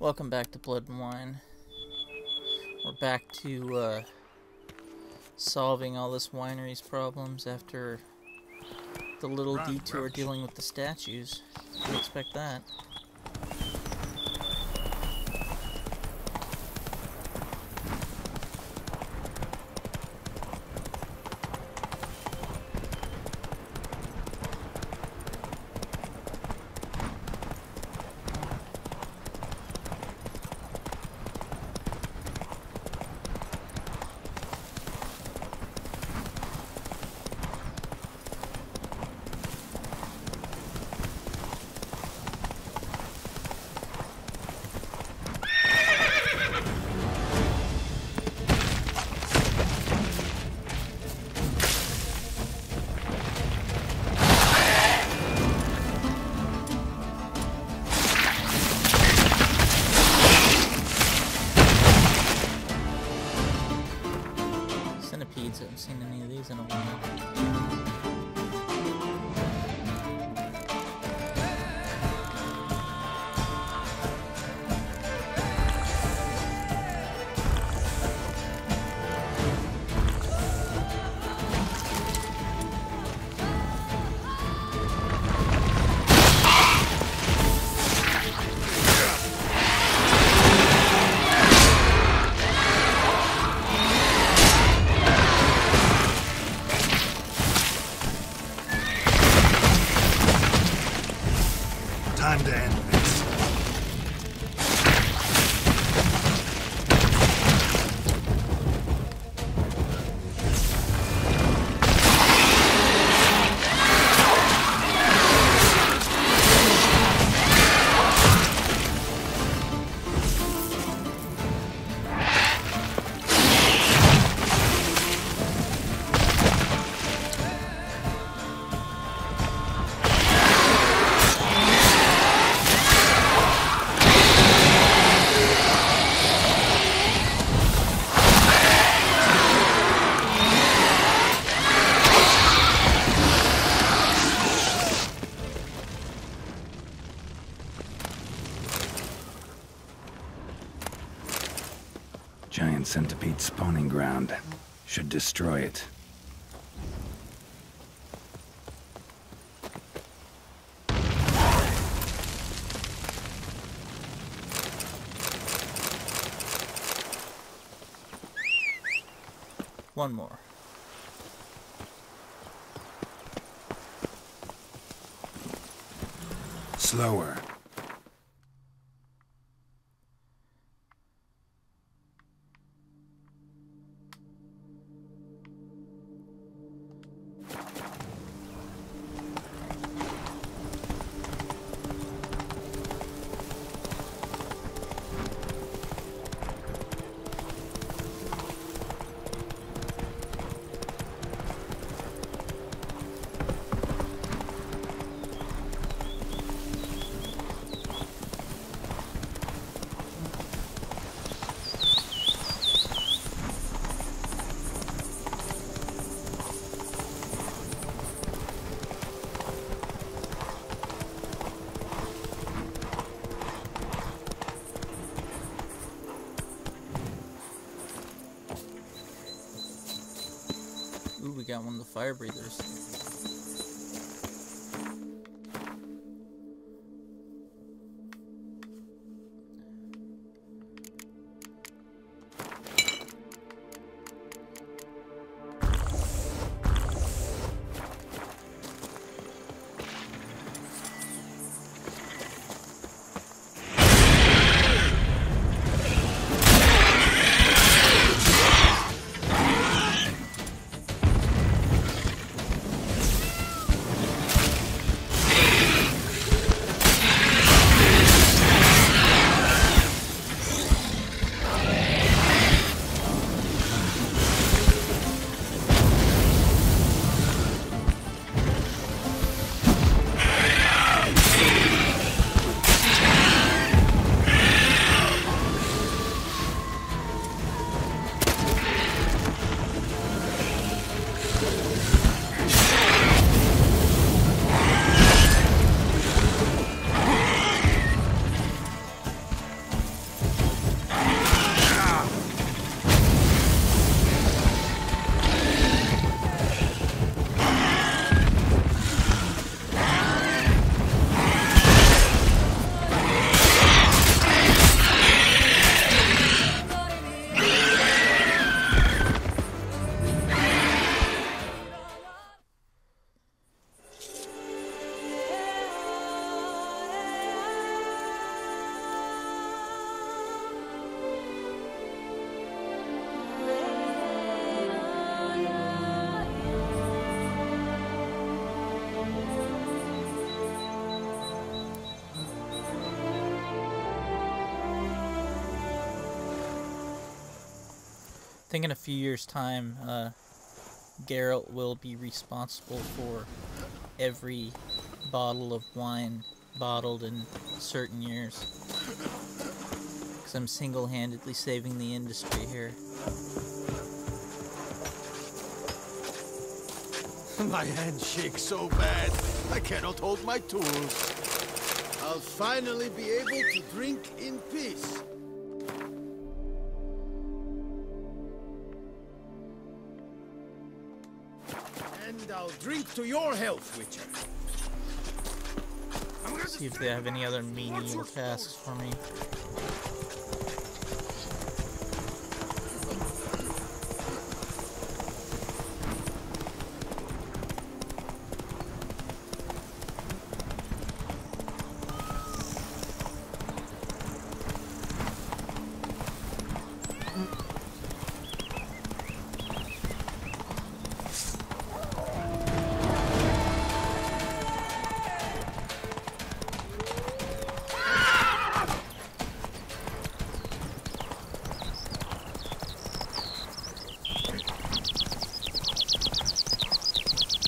Welcome back to Blood and Wine. We're back to solving all this winery's problems after the little detour dealing with the statues. Didn't expect that. Centipedes, I haven't seen any of these in a while. Time to end this. Giant centipede spawning ground. Should destroy it. One more. Slower. Ooh, we got one of the fire breathers. think in a few years' time, Geralt will be responsible for every bottle of wine bottled in certain years. Because I'm single-handedly saving the industry here. My hand shakes so bad, I cannot hold my tools. I'll finally be able to drink in peace. And I'll drink to your health, Witcher. See if they have any other menial tasks for me.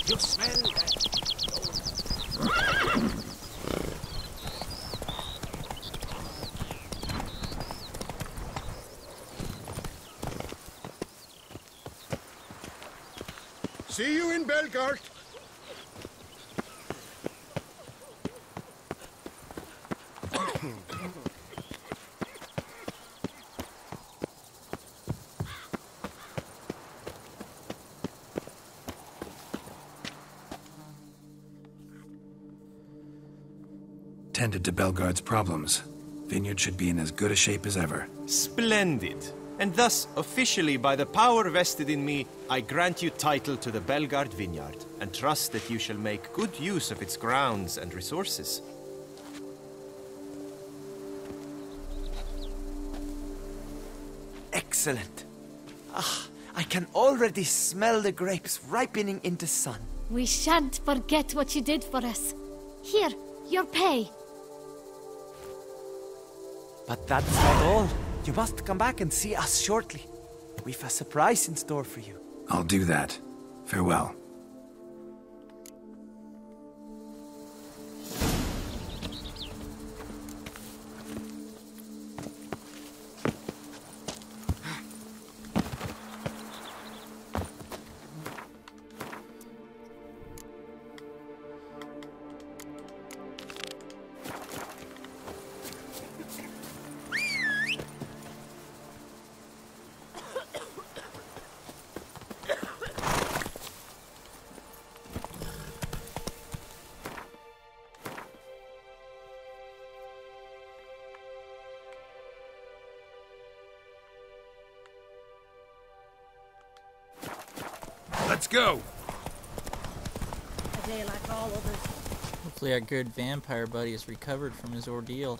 You smell that? See you in Belgard. Tended to Belgard's problems. Vineyard should be in as good a shape as ever. Splendid. And thus, officially by the power vested in me, I grant you title to the Belgard vineyard, and trust that you shall make good use of its grounds and resources. Excellent. Ah, I can already smell the grapes ripening in the sun. We shan't forget what you did for us. Here, your pay. But that's not all. You must come back and see us shortly. We've a surprise in store for you. I'll do that. Farewell. Let's go. A day like all others. Hopefully our good vampire buddy has recovered from his ordeal.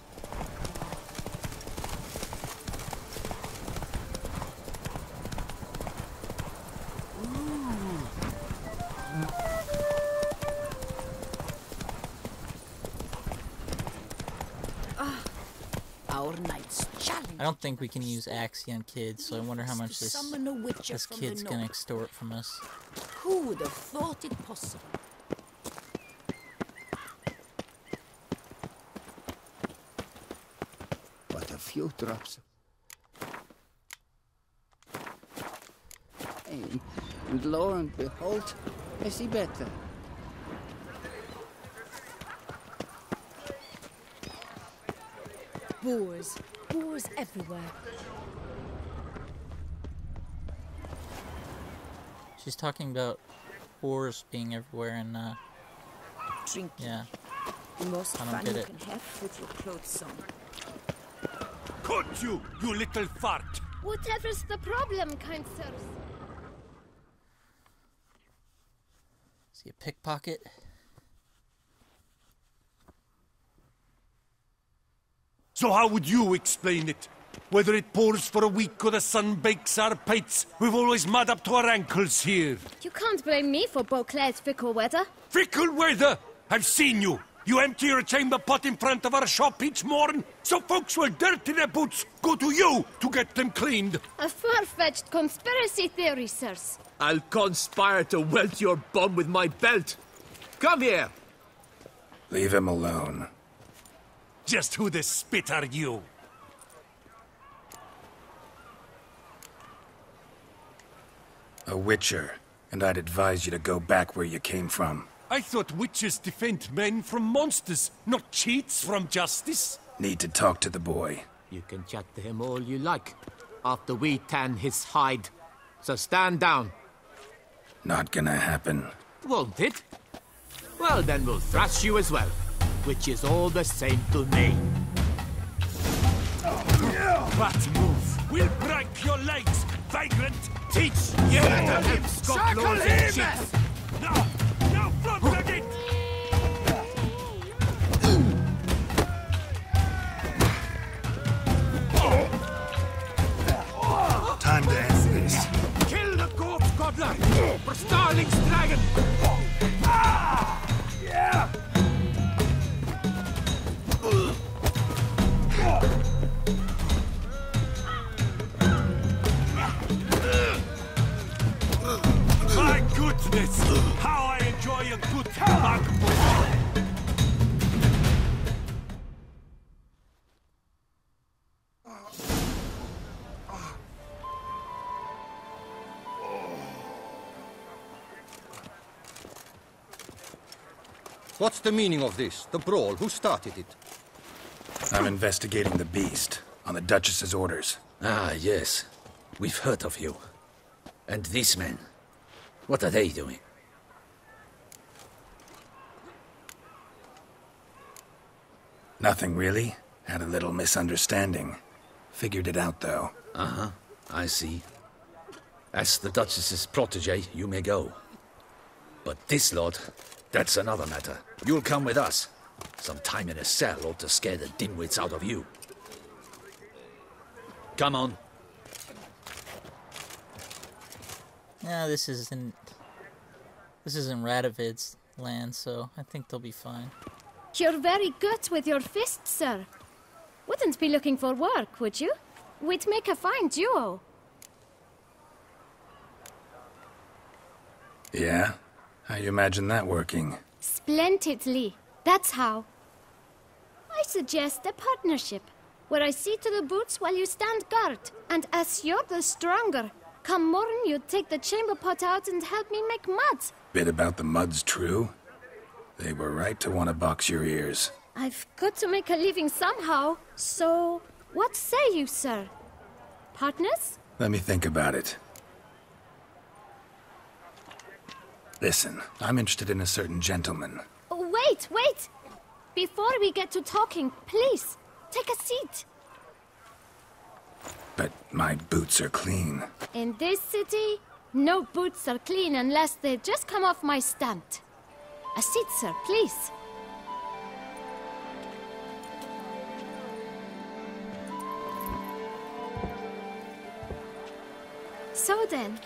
Our knight's challenge. I don't think we can use Axe on kids, so I wonder how much this kid's gonna extort from us. Who would have thought it possible? But a few drops. And lo and behold, I see better. Boars. Boars everywhere. She's talking about boars being everywhere and, Drink. yeah. The most I don't fun get you it. can have with your clothes on. Could you little fart! Whatever's the problem, kind sirs? Is he a pickpocket? So how would you explain it? Whether it pours for a week or the sun bakes our pates, we've always mud up to our ankles here. You can't blame me for Beauclair's fickle weather. Fickle weather! I've seen you! You empty your chamber pot in front of our shop each morn, so folks will dirty their boots go to you to get them cleaned. A far-fetched conspiracy theory, sirs. I'll conspire to welt your bum with my belt. Come here. Leave him alone. Just who the spit are you? A witcher, and I'd advise you to go back where you came from. I thought witches defend men from monsters, not cheats from justice. Need to talk to the boy. You can chat to him all you like, after we tan his hide. So stand down. Not gonna happen. Won't it? Well, then we'll thrash you as well, which is all the same to me. That move will break your legs, vagrant! Teach you to him, Scotland and cheats! Now front it! Time to end this. Kill the goat godler for Starling's dragon! My goodness! How I enjoy a good bugboy! What's the meaning of this? The brawl? Who started it? I'm investigating the beast, on the Duchess's orders. Ah, yes. We've heard of you. And these men, what are they doing? Nothing really. Had a little misunderstanding. Figured it out, though. Uh-huh, I see. As the Duchess's protege, you may go. But this lot, that's another matter. You'll come with us. Some time in a cell ought to scare the dimwits out of you. Come on. No, this isn't Radovid's land, so I think they'll be fine. You're very good with your fists, sir. Wouldn't be looking for work, would you? We'd make a fine duo. Yeah? How you imagine that working? Splendidly. That's how. I suggest a partnership, where I see to the boots while you stand guard. And as you're the stronger, come morn you take the chamber pot out and help me make mud. Bit about the mud's true? They were right to want to box your ears. I've got to make a living somehow, so what say you, sir? Partners? Let me think about it. Listen, I'm interested in a certain gentleman. Wait, wait! Before we get to talking, please, take a seat. But my boots are clean. In this city, no boots are clean unless they just come off my stand. A seat, sir, please. So then,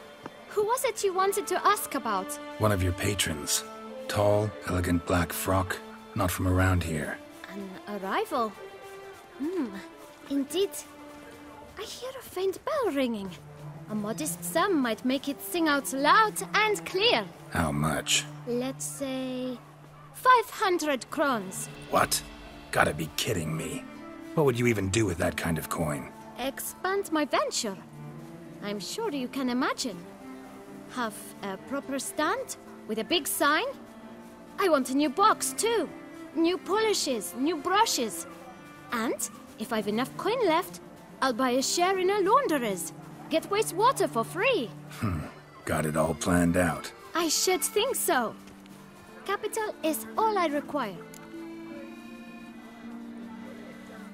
who was it you wanted to ask about? One of your patrons. Tall, elegant black frock. Not from around here. An arrival? Indeed. I hear a faint bell ringing. A modest sum might make it sing out loud and clear. How much? Let's say 500 crowns. What? Gotta be kidding me. What would you even do with that kind of coin? Expand my venture. I'm sure you can imagine. Have a proper stand with a big sign. I want a new box too. New polishes, new brushes. And if I've enough coin left, I'll buy a share in a launderer's. Get wastewater for free. Got it all planned out. I should think so. Capital is all I require.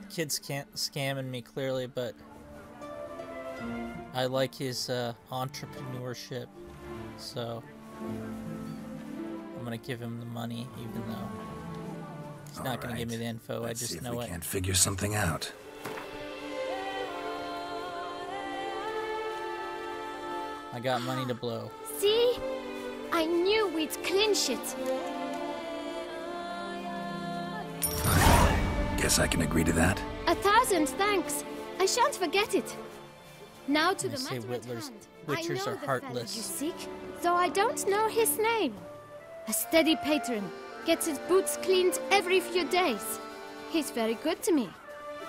Kid's scamming me clearly, but I like his entrepreneurship, so I'm gonna give him the money, even though he's not gonna give me the info. Let's I see just if know we it. can't figure something out. I got money to blow. See? I knew we'd clinch it. Guess I can agree to that. 1,000 thanks. I shan't forget it. Now to They the say matter at hand. witchers I know are the heartless. fellow you seek, though I don't know his name. A steady patron, gets his boots cleaned every few days. He's very good to me.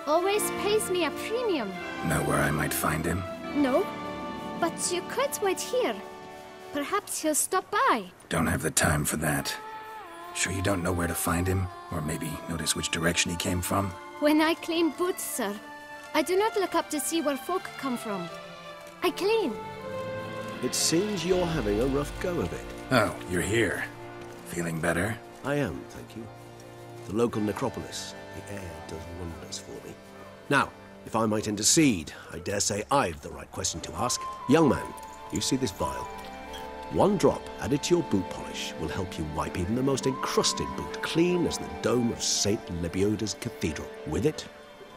Always pays me a premium. Know where I might find him? No, but you could wait here. Perhaps he'll stop by. Don't have the time for that. Sure you don't know where to find him? Or maybe notice which direction he came from? When I clean boots, sir, I do not look up to see where folk come from. I clean. It seems you're having a rough go of it. Oh, you're here. Feeling better? I am, thank you. The local necropolis. The air does wonders for me. Now, if I might intercede, I dare say I've the right question to ask. Young man, you see this vial? One drop added to your boot polish will help you wipe even the most encrusted boot clean as the dome of St. Lebioda's cathedral. With it,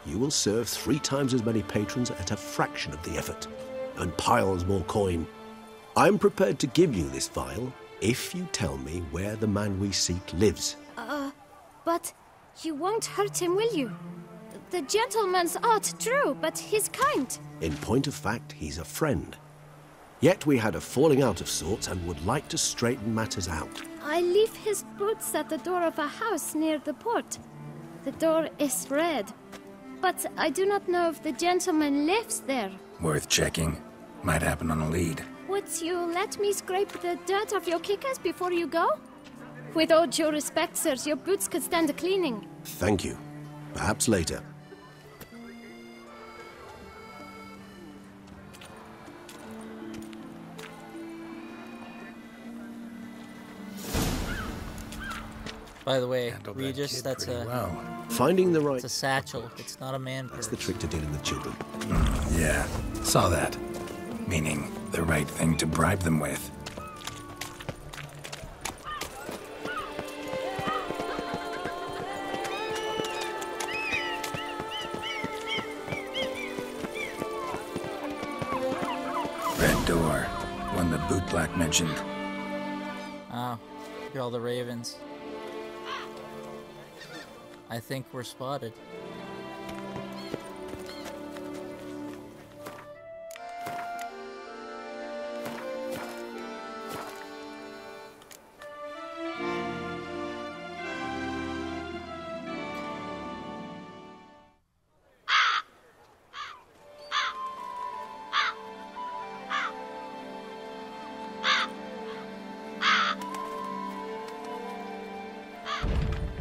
you will serve 3 times as many patrons at a fraction of the effort, and piles more coin. I'm prepared to give you this vial if you tell me where the man we seek lives. But you won't hurt him, will you? The gentleman's art, true, but he's kind. In point of fact, he's a friend. Yet we had a falling out of sorts and would like to straighten matters out. I leave his boots at the door of a house near the port. The door is red, but I do not know if the gentleman lives there. Worth checking. Might happen on a lead. Would you let me scrape the dirt off your kickers before you go? With all due respect, sirs, your boots could stand a cleaning. Thank you. Perhaps later. By the way, Handled that Regis, kid that's pretty a well. Finding the right... it's a satchel. It's not a man That's purse. the trick to dealing with children. Yeah, saw that. Meaning, the right thing to bribe them with. Red door. One the bootblack mentioned. Oh, you're all the ravens. I think we're spotted.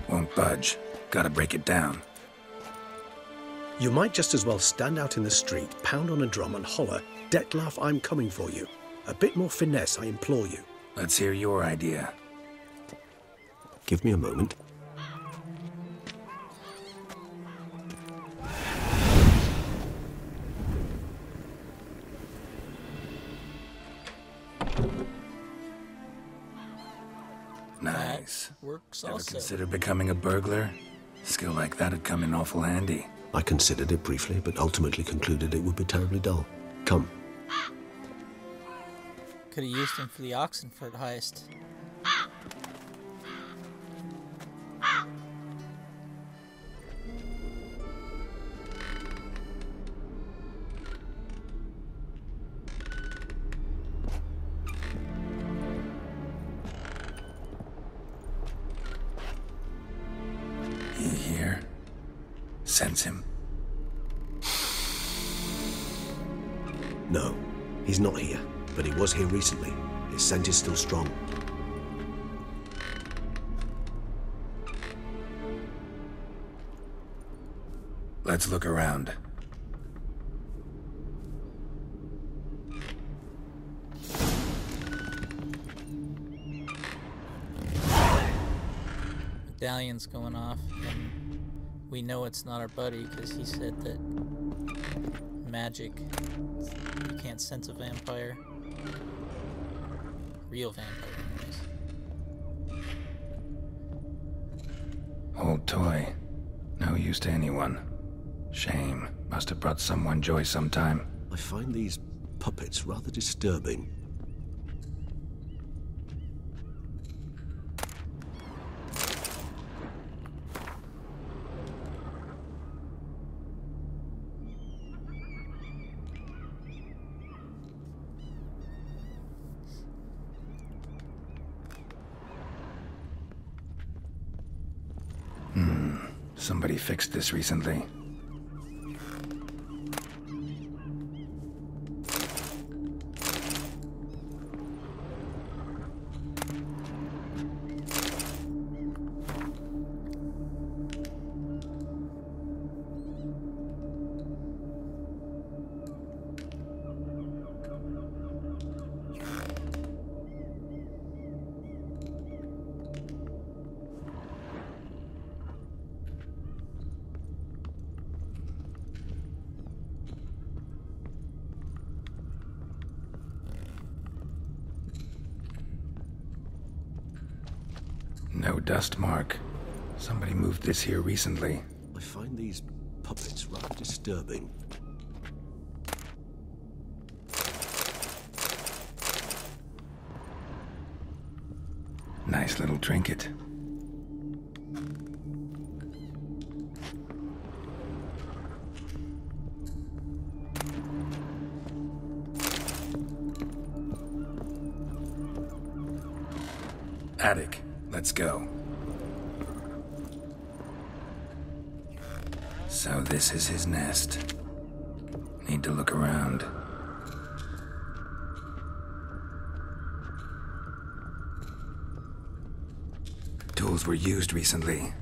Won't budge. Gotta break it down. You might just as well stand out in the street, pound on a drum and holler, "Dettlaff, I'm coming for you." A bit more finesse, I implore you. Let's hear your idea. Give me a moment. Nice. Works Ever also. consider becoming a burglar? Skill like that'd come in awful handy. I considered it briefly, but ultimately concluded it would be terribly dull. Come. Could have used him for the Oxenford heist. He here? Sense him? No, he's not here, but he was here recently. His scent is still strong. Let's look around. Medallion's going off, and we know it's not our buddy because he said that magic, you can't sense a vampire. Real vampire, anyways. Old toy. No use to anyone. Shame. Must have brought someone joy sometime. I find these puppets rather disturbing. Somebody fixed this recently. No dust mark. Somebody moved this here recently. I find these puppets rather disturbing. Nice little trinket. Attic. Let's go. So this is his nest. Need to look around. Tools were used recently.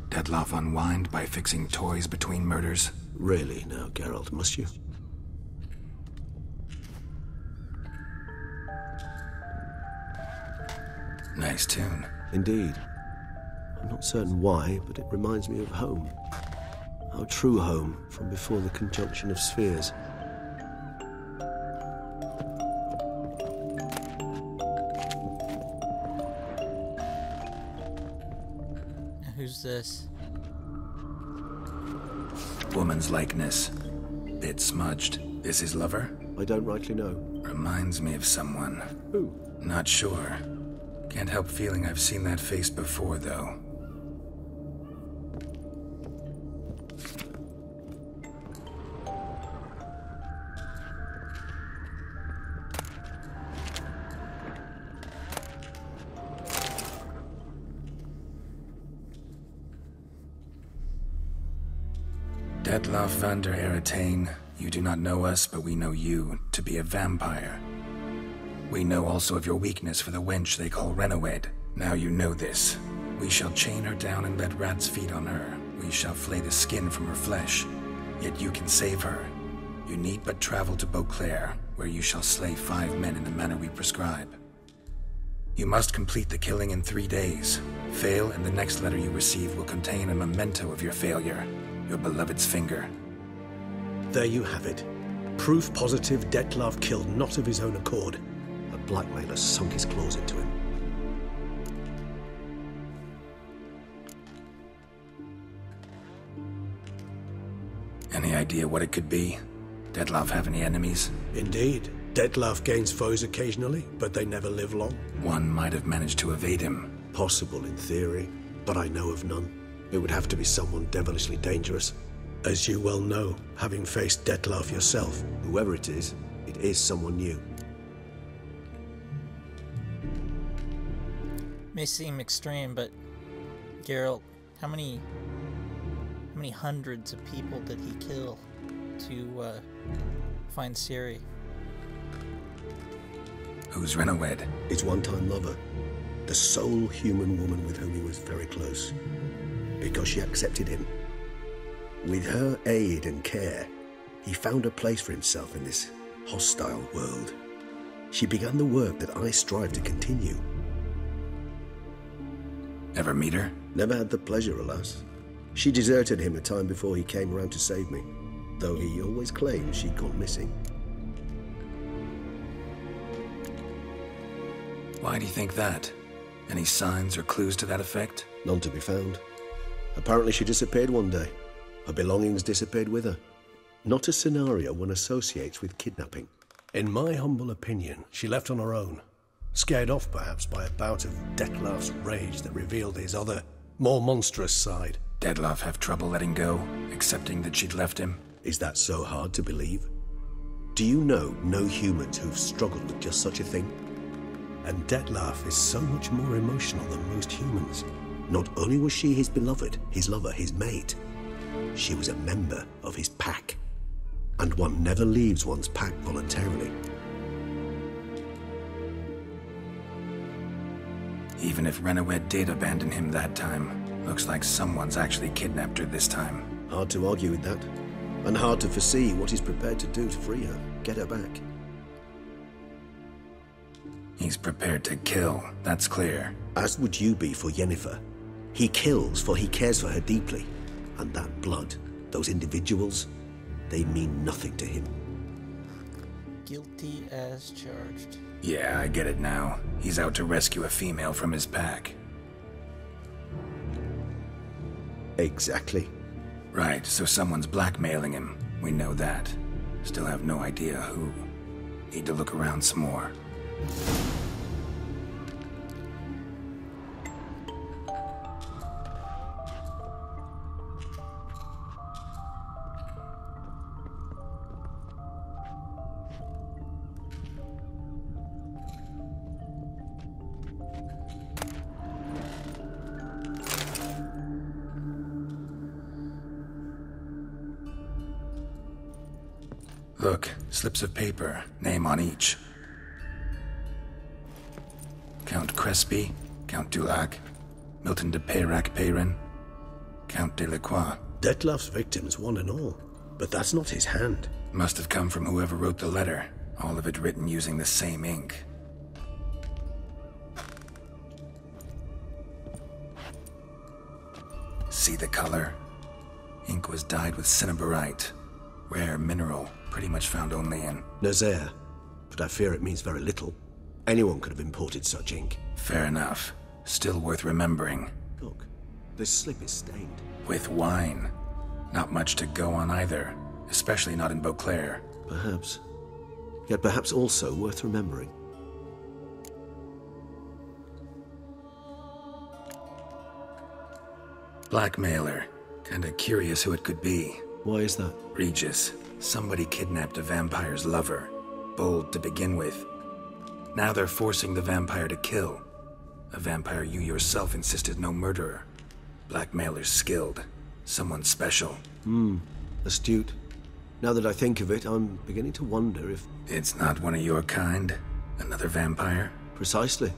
Dettlaff unwind by fixing toys between murders. Really now, Geralt, must you? Nice tune. Indeed. I'm not certain why, but it reminds me of home. Our true home from before the conjunction of spheres. Who's this? Woman's likeness. Bit smudged. This his lover? I don't rightly know. Reminds me of someone. Who? Not sure. Can't help feeling I've seen that face before, though. Dettlaff van der Eretain, you do not know us, but we know you to be a vampire. We know also of your weakness for the wench they call Renowed. Now you know this. We shall chain her down and let rats feed on her. We shall flay the skin from her flesh. Yet you can save her. You need but travel to Beauclair, where you shall slay 5 men in the manner we prescribe. You must complete the killing in 3 days. Fail, and the next letter you receive will contain a memento of your failure. Your beloved's finger. There you have it. Proof positive Dettlaff killed not of his own accord. A blackmailer sunk his claws into him. Any idea what it could be? Dettlaff have any enemies? Indeed. Dettlaff gains foes occasionally, but they never live long. One might have managed to evade him. Possible in theory, but I know of none. It would have to be someone devilishly dangerous. As you well know, having faced Dettlaff yourself, whoever it is someone new. May seem extreme, but Geralt, how many hundreds of people did he kill to find Ciri? Who's Renowed? His one-time lover. The sole human woman with whom he was very close. Because she accepted him. With her aid and care, he found a place for himself in this hostile world. She began the work that I strive to continue. Ever meet her? Never had the pleasure, alas. She deserted him a time before he came around to save me, though he always claimed she'd gone missing. Why do you think that? Any signs or clues to that effect? None to be found. Apparently she disappeared one day. Her belongings disappeared with her. Not a scenario one associates with kidnapping. In my humble opinion, she left on her own. Scared off, perhaps, by a bout of Dettlaff's rage that revealed his other, more monstrous side. Dettlaff have trouble letting go, accepting that she'd left him? Is that so hard to believe? Do you know no humans who've struggled with just such a thing? And Dettlaff is so much more emotional than most humans. Not only was she his beloved, his lover, his mate, she was a member of his pack. And one never leaves one's pack voluntarily. Even if Renowed did abandon him that time, looks like someone's actually kidnapped her this time. Hard to argue with that. And hard to foresee what he's prepared to do to free her, get her back. He's prepared to kill, that's clear. As would you be for Yennefer. He kills for he cares for her deeply. And that blood, those individuals, they mean nothing to him. Guilty as charged. Yeah, I get it now. He's out to rescue a female from his pack. Exactly. Right, so someone's blackmailing him. We know that. Still have no idea who. Need to look around some more. Look, slips of paper, name on each. Count Crespi, Count Dulac, Milton de Peyrac-Peyrin, Count Delacroix. Dettlaff's victims, one and all. But that's not his hand. Must have come from whoever wrote the letter. All of it written using the same ink. See the color? Ink was dyed with cinnabarite. Rare mineral, pretty much found only in Nazaire, but I fear it means very little. Anyone could have imported such ink. Fair enough. Still worth remembering. Look, this slip is stained. With wine. Not much to go on either, especially not in Beauclair. Perhaps. Yet perhaps also worth remembering. Blackmailer. Kinda curious who it could be. Why is that? Regis. Somebody kidnapped a vampire's lover. Bold to begin with. Now they're forcing the vampire to kill. A vampire you yourself insisted no murderer. Blackmailer's skilled. Someone special. Astute. Now that I think of it, I'm beginning to wonder if... It's not one of your kind? Another vampire? Precisely.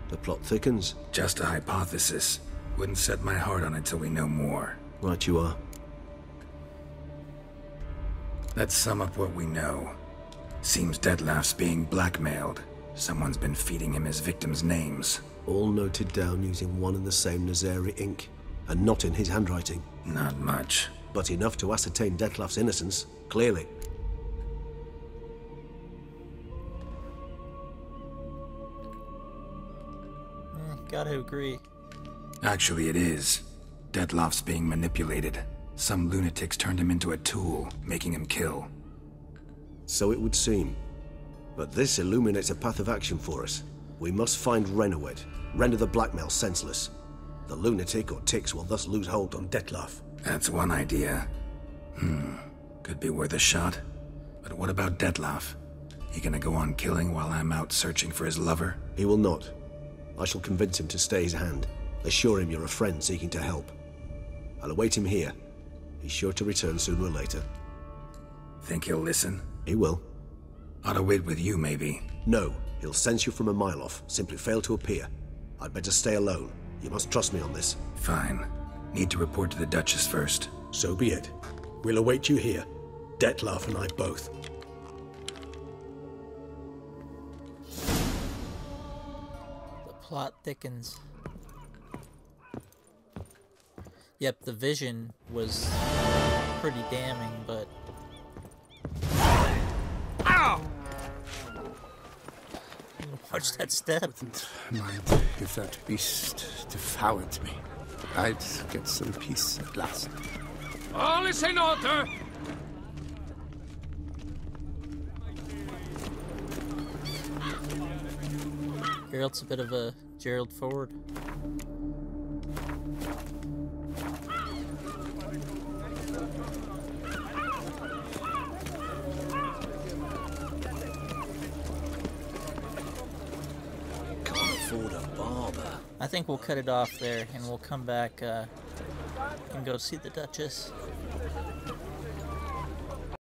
The plot thickens. Just a hypothesis. Wouldn't set my heart on it till we know more. Right you are. Let's sum up what we know. Seems Dettlaff's being blackmailed. Someone's been feeding him his victims' names. All noted down using one and the same Nazaire ink, and not in his handwriting. Not much. But enough to ascertain Dettlaff's innocence, clearly. Gotta agree. Actually, it is. Dettlaff's being manipulated. Some lunatics turned him into a tool, making him kill. So it would seem. But this illuminates a path of action for us. We must find Renowed, render the blackmail senseless. The lunatic or ticks will thus lose hold on Dettlaff. That's one idea. Could be worth a shot. But what about Dettlaff? He gonna go on killing while I'm out searching for his lover? He will not. I shall convince him to stay his hand. Assure him you're a friend seeking to help. I'll await him here. He's sure to return sooner or later. Think he'll listen? He will. Ought to wait with you, maybe. No, he'll sense you from a mile off. Simply fail to appear. I'd better stay alone. You must trust me on this. Fine. Need to report to the Duchess first. So be it. We'll await you here. Dettlaff and I both. The plot thickens. Yep, the vision was pretty damning, but... Ow! Watch that step. Wouldn't mind if that beast devoured me. I'd get some peace at last. All is in order! Geralt's a bit of a Gerald forward. I think we'll cut it off there, and we'll come back and go see the Duchess.